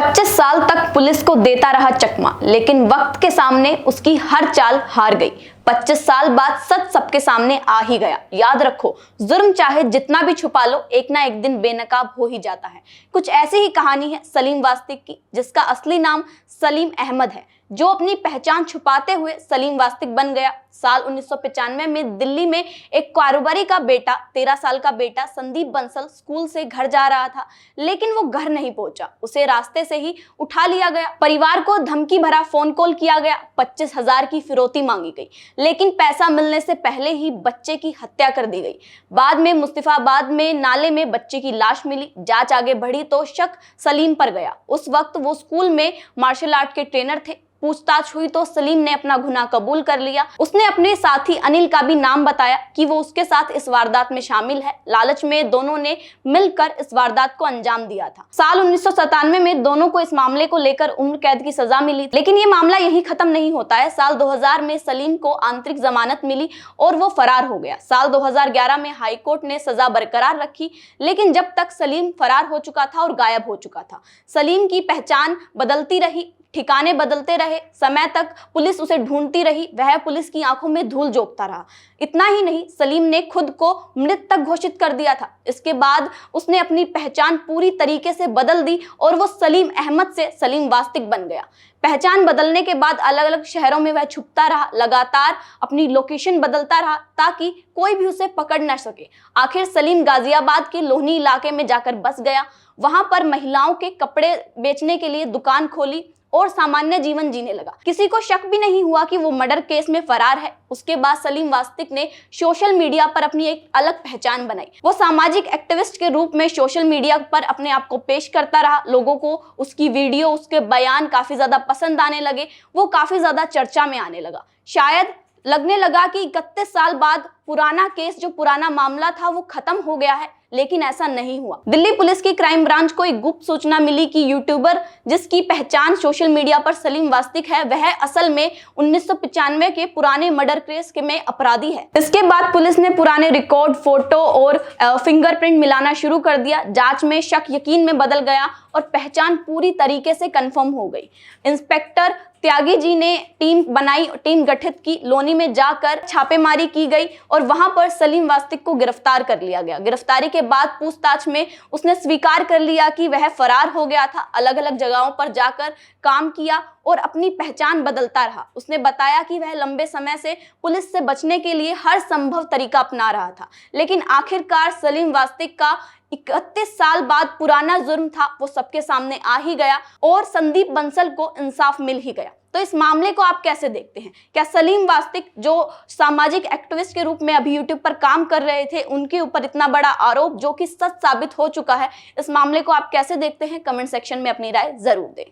25 साल तक पुलिस को देता रहा चकमा, लेकिन वक्त के सामने उसकी हर चाल हार गई। 25 साल बाद सच सबके सामने आ ही गया। याद रखो, जुर्म चाहे जितना भी छुपा लो, एक ना एक दिन बेनकाब हो ही जाता है। कुछ ऐसी ही कहानी है सलीम वास्तिक की, जिसका असली नाम सलीम अहमद है, जो अपनी पहचान छुपाते हुए सलीम वास्तिक बन गया। साल 1995 में दिल्ली में एक कारोबारी का बेटा 13 साल का बेटा संदीप बंसल स्कूल से घर जा रहा था, लेकिन वो घर नहीं पहुंचा। उसे रास्ते से ही उठा लिया गया। परिवार को धमकी भरा फोन कॉल किया गया। 25,000 की फिरौती मांगी गई, लेकिन पैसा मिलने से पहले ही बच्चे की हत्या कर दी गई। बाद में मुस्तफाबाद में नाले में बच्चे की लाश मिली। जांच आगे बढ़ी तो शक सलीम पर गया। उस वक्त वो स्कूल में मार्शल आर्ट के ट्रेनर थे। पूछताछ हुई तो सलीम ने अपना गुनाह कबूल कर लिया। उसने अपने साथी अनिल का भी नाम बताया कि वो उसके साथ इस वारदात में शामिल है। लालच में दोनों ने मिलकर इस वारदात को अंजाम दिया था। साल 1997 में दोनों को इस मामले को लेकर उम्र कैद की सजा मिली, लेकिन ये मामला यहीं खत्म नहीं होता है। साल 2000 में सलीम को आंतरिक जमानत मिली और वो फरार हो गया। साल 2011 में हाईकोर्ट ने सजा बरकरार रखी, लेकिन जब तक सलीम फरार हो चुका था और गायब हो चुका था। सलीम की पहचान बदलती रही, ठिकाने बदलते रहे, समय तक पुलिस उसे ढूंढती रही। वह पुलिस की आंखों में धूल झोंकता रहा। इतना ही नहीं, सलीम ने खुद को मृत तक घोषित कर दिया था। इसके बाद उसने अपनी पहचान पूरी तरीके से बदल दी और वो सलीम अहमद से सलीम वास्तिक बन गया। पहचान बदलने के बाद अलग अलग शहरों में वह छुपता रहा, लगातार अपनी लोकेशन बदलता रहा ताकि कोई भी उसे पकड़ न सके। आखिर सलीम गाजियाबाद के लोहनी इलाके में जाकर बस गया। वहां पर महिलाओं के कपड़े बेचने के लिए दुकान खोली और सामान्य जीवन जीने लगा। किसी को शक भी नहीं हुआ कि वो मर्डर केस में फरार है। उसके बाद सलीम वास्तिक ने सोशल मीडिया पर अपनी एक अलग पहचान बनाई। वो सामाजिक एक्टिविस्ट के रूप में सोशल मीडिया पर अपने आप को पेश करता रहा। लोगों को उसकी वीडियो, उसके बयान काफी ज्यादा पसंद आने लगे। वो काफी ज्यादा चर्चा में आने लगा। शायद लगने लगा कि 31 साल बाद पुराना केस, जो पुराना मामला था, वो खत्म हो गया है, लेकिन ऐसा नहीं हुआ। दिल्ली पुलिस की क्राइम ब्रांच को एक गुप्त सूचना मिली कि यूट्यूबर जिसकी पहचान सोशल मीडिया पर सलीम वास्तिक है, वह असल में 1995 के पुराने मर्डर केस में अपराधी है। इसके बाद पुलिस ने पुराने रिकॉर्ड, फोटो और फिंगरप्रिंट मिलाना शुरू कर दिया। जांच में शक यकीन में बदल गया और पहचान पूरी तरीके से कंफर्म हो गई। इंस्पेक्टर त्यागी जी ने टीम बनाई, टीम गठित की। लोनी में जाकर छापेमारी की गई और वहां पर सलीम वास्तिक को गिरफ्तार कर लिया गया। गिरफ्तारी के बाद पूछताछ में उसने स्वीकार कर लिया कि वह फरार हो गया था। अलग अलग जगहों पर जाकर काम किया और अपनी पहचान बदलता रहा। उसने बताया कि वह लंबे समय से पुलिस से बचने के लिए हर संभव तरीका अपना रहा था, लेकिन आखिरकार सलीम वास्तिक का 31 साल बाद पुराना जुर्म था वो सबके सामने आ ही गया और संदीप बंसल को इंसाफ मिल ही गया। तो इस मामले को आप कैसे देखते हैं? क्या सलीम वास्तिक, जो सामाजिक एक्टिविस्ट के रूप में अभी यूट्यूब पर काम कर रहे थे, उनके ऊपर इतना बड़ा आरोप जो कि सच साबित हो चुका है, इस मामले को आप कैसे देखते हैं? कमेंट सेक्शन में अपनी राय जरूर दें।